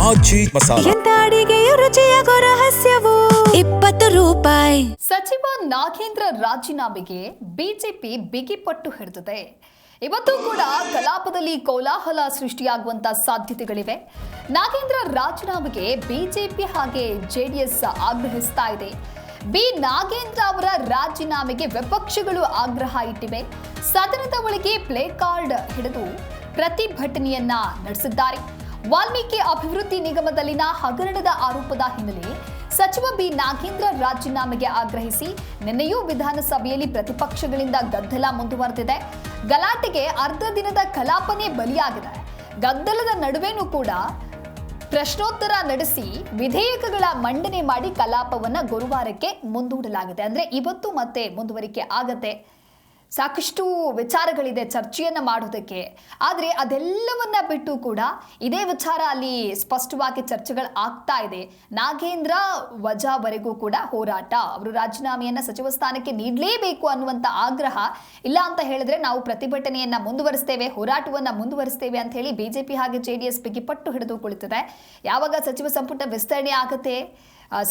ಆಚಿ ಮಸಾಲ. ಎಂತ ಅಡಿಗೆಯ ರುಚಿಯಾಗೋ ರಹಸ್ಯವು 20 ರೂಪಾಯಿ. ಸಚಿವ ನಾಗೇಂದ್ರ ರಾಜೀನಾಮೆಗೆ ಬಿಜೆಪಿ ಬಿಗಿಪಟ್ಟು ಹಿಡಿದಿದೆ. ಇವತ್ತು ಕೂಡ ಕಲಾಪದಲ್ಲಿ ಕೋಲಾಹಲ ಸೃಷ್ಟಿಯಾಗುವಂತ ಸಾಧ್ಯತೆಗಳಿವೆ. ನಾಗೇಂದ್ರ ರಾಜೀನಾಮೆಗೆ ಬಿಜೆಪಿ ಹಾಗೆ ಜೆಡಿಎಸ್ ಆಗ್ರಹಿಸ್ತಾ ಇದೆ. ನಾಗೇಂದ್ರ ಅವರ ರಾಜೀನಾಮೆಗೆ ವಿಪಕ್ಷಗಳು ಆಗ್ರಹ ಇಟ್ಟಿವೆ. ಸದನದ ಒಳಗೆ ಪ್ಲೇ ಕಾರ್ಡ್ ಹಿಡಿದು ಪ್ರತಿಭಟನೆಯನ್ನ ನಡೆಸಿದ್ದಾರೆ. ವಾಲ್ಮೀಕಿ ಅಭಿವೃದ್ಧಿ ನಿಗಮದಲ್ಲಿನ ಹಗರಣದ ಆರೋಪದ ಹಿನ್ನೆಲೆ ಸಚಿವ ನಾಗೇಂದ್ರ ರಾಜೀನಾಮೆಗೆ ಆಗ್ರಹಿಸಿ ನಿನ್ನೆಯೂ ವಿಧಾನಸಭೆಯಲ್ಲಿ ಪ್ರತಿಪಕ್ಷಗಳಿಂದ ಗದ್ದಲ ಮುಂದುವರೆದಿದೆ. ಗಲಾಟೆಗೆ ಅರ್ಧ ದಿನದ ಕಲಾಪನೇ ಬಲಿಯಾಗಿದೆ. ಗದ್ದಲದ ನಡುವೆನೂ ಕೂಡ ಪ್ರಶ್ನೋತ್ತರ ನಡೆಸಿ ವಿಧೇಯಕಗಳ ಮಂಡನೆ ಮಾಡಿ ಕಲಾಪವನ್ನ ಗುರುವಾರಕ್ಕೆ ಮುಂದೂಡಲಾಗಿದೆ. ಅಂದ್ರೆ ಇವತ್ತು ಮತ್ತೆ ಮುಂದುವರಿಕೆ ಆಗತ್ತೆ. ಸಾಕಷ್ಟು ವಿಚಾರಗಳಿದೆ ಚರ್ಚೆಯನ್ನ ಮಾಡೋದಕ್ಕೆ. ಆದರೆ ಅದೆಲ್ಲವನ್ನ ಬಿಟ್ಟು ಕೂಡ ಇದೇ ವಿಚಾರ ಅಲ್ಲಿ ಸ್ಪಷ್ಟವಾಗಿ ಚರ್ಚೆಗಳು ಆಗ್ತಾ ಇದೆ. ನಾಗೇಂದ್ರ ವಜಾವರೆಗೂ ಕೂಡ ಹೋರಾಟ, ಅವರು ರಾಜೀನಾಮೆಯನ್ನ ಸಚಿವ ಸ್ಥಾನಕ್ಕೆ ನೀಡಲೇಬೇಕು ಅನ್ನುವಂತ ಆಗ್ರಹ. ಇಲ್ಲ ಅಂತ ಹೇಳಿದ್ರೆ ನಾವು ಪ್ರತಿಭಟನೆಯನ್ನ ಮುಂದುವರಿಸ್ತೇವೆ, ಹೋರಾಟವನ್ನ ಮುಂದುವರಿಸ್ತೇವೆ ಅಂತ ಹೇಳಿ ಬಿಜೆಪಿ ಹಾಗೆ ಜೆಡಿಎಸ್ ಬಿಗಿಪಟ್ಟು ಹಿಡಿದು ಕುಳಿತಿದೆ. ಯಾವಾಗ ಸಚಿವ ಸಂಪುಟ ವಿಸ್ತರಣೆ ಆಗುತ್ತೆ,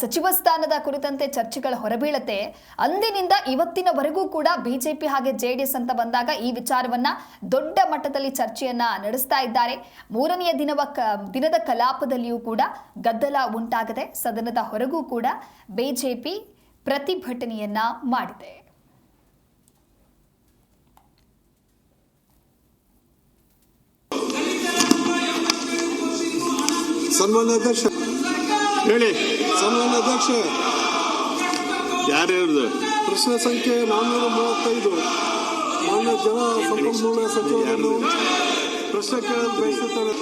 ಸಚಿವ ಸ್ಥಾನದ ಕುರಿತಂತೆ ಚರ್ಚೆಗಳು ಹೊರಬೀಳುತ್ತೆ, ಅಂದಿನಿಂದ ಇವತ್ತಿನವರೆಗೂ ಕೂಡ ಬಿಜೆಪಿ ಹಾಗೆ ಜೆಡಿಎಸ್ ಅಂತ ಬಂದಾಗ ಈ ವಿಚಾರವನ್ನ ದೊಡ್ಡ ಮಟ್ಟದಲ್ಲಿ ಚರ್ಚೆಯನ್ನ ನಡೆಸ್ತಾ ಇದ್ದಾರೆ. ಮೂರನೆಯ ದಿನದ ಕಲಾಪದಲ್ಲಿಯೂ ಕೂಡ ಗದ್ದಲ ಉಂಟಾಗಿದೆ. ಸದನದ ಹೊರಗೂ ಕೂಡ ಬಿಜೆಪಿ ಪ್ರತಿಭಟನೆಯನ್ನ ಮಾಡಿದೆ. ಸನ್ಮಾನ್ಯ ಅಧ್ಯಕ್ಷ ಹೇಳಿ. ಸನ್ಮಾನ್ಯ ಅಧ್ಯಕ್ಷ, ಯಾರ್ಯಾರ್ದು ಪ್ರಶ್ನೆ ಸಂಖ್ಯೆ 435 ಮಾನ್ಯ ಜಲ ಸಂಪನ್ಮೂಲ ಸಚಿವರನ್ನು ಪ್ರಶ್ನೆ ಕೇಳಲು ಬಯಸುತ್ತಾರೆ.